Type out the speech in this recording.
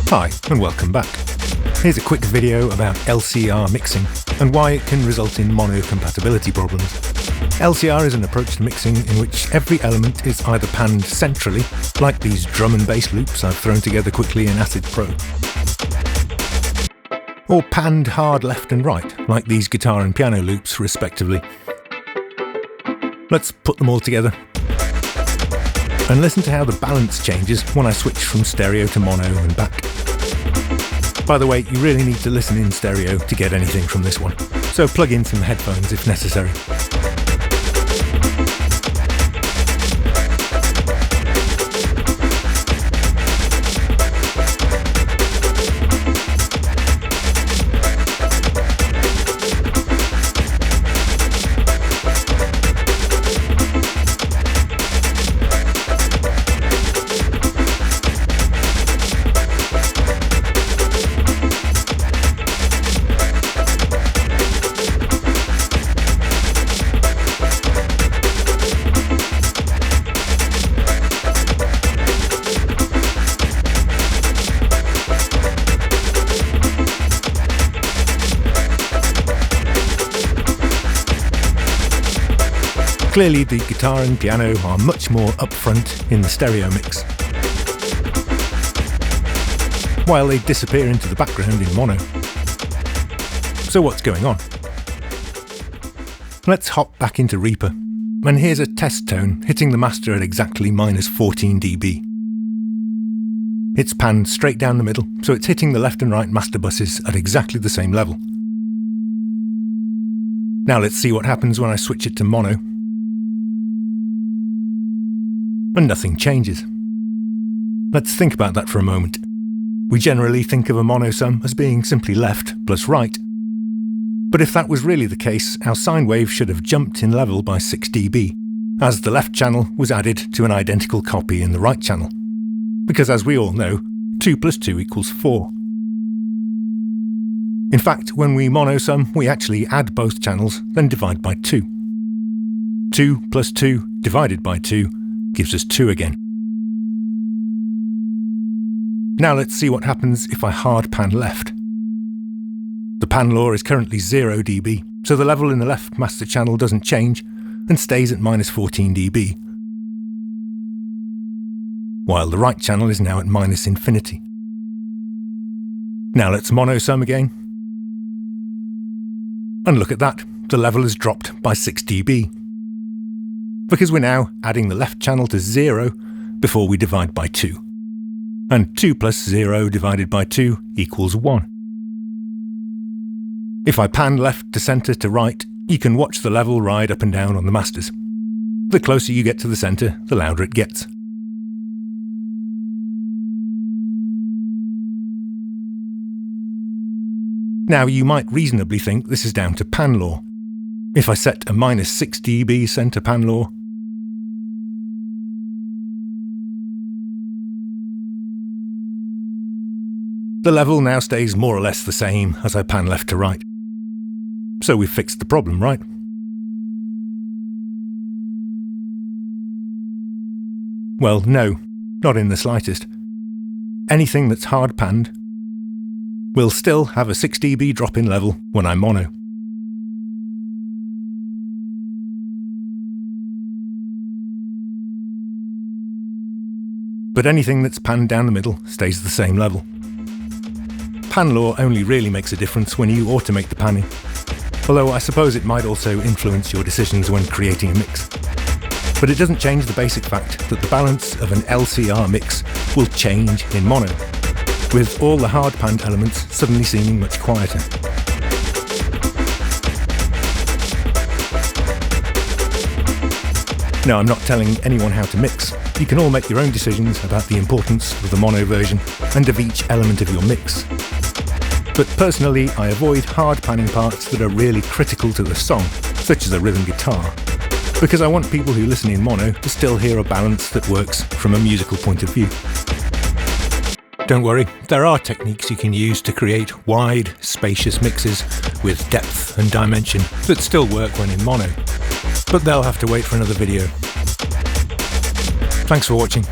Hi and welcome back. Here's a quick video about LCR mixing and why it can result in mono compatibility problems. LCR is an approach to mixing in which every element is either panned centrally, like these drum and bass loops I've thrown together quickly in Acid Pro, or panned hard left and right, like these guitar and piano loops respectively. Let's put them all together and listen to how the balance changes when I switch from stereo to mono and back. By the way, you really need to listen in stereo to get anything from this one, so plug in some headphones if necessary. Clearly, the guitar and piano are much more upfront in the stereo mix, while they disappear into the background in mono. So what's going on? Let's hop back into Reaper, and here's a test tone hitting the master at exactly -14 dB. It's panned straight down the middle, so it's hitting the left and right master buses at exactly the same level. Now let's see what happens when I switch it to mono. And nothing changes. Let's think about that for a moment. We generally think of a mono sum as being simply left plus right. But if that was really the case, our sine wave should have jumped in level by 6 dB, as the left channel was added to an identical copy in the right channel. Because as we all know, 2 plus 2 equals 4. In fact, when we mono sum, we actually add both channels, then divide by 2. 2 plus 2 divided by 2 gives us 2 again. Now let's see what happens if I hard pan left. The pan law is currently 0 dB, so the level in the left master channel doesn't change and stays at -14 dB, while the right channel is now at -infinity. Now let's mono sum again. And look at that, the level has dropped by 6 dB. Because we're now adding the left channel to 0 before we divide by 2. And 2 plus 0 divided by 2 equals 1. If I pan left to centre to right, you can watch the level ride up and down on the masters. The closer you get to the centre, the louder it gets. Now you might reasonably think this is down to pan law. If I set a -6 dB centre pan law, the level now stays more or less the same as I pan left to right. So we've fixed the problem, right? Well, no, not in the slightest. Anything that's hard panned will still have a 6 dB drop in level when I'm mono. But anything that's panned down the middle stays the same level. Pan law only really makes a difference when you automate the panning, although I suppose it might also influence your decisions when creating a mix. But it doesn't change the basic fact that the balance of an LCR mix will change in mono, with all the hard panned elements suddenly seeming much quieter. No, I'm not telling anyone how to mix. You can all make your own decisions about the importance of the mono version and of each element of your mix. But personally, I avoid hard panning parts that are really critical to the song, such as a rhythm guitar, because I want people who listen in mono to still hear a balance that works from a musical point of view. Don't worry, there are techniques you can use to create wide, spacious mixes with depth and dimension that still work when in mono, but they'll have to wait for another video. Thanks for watching.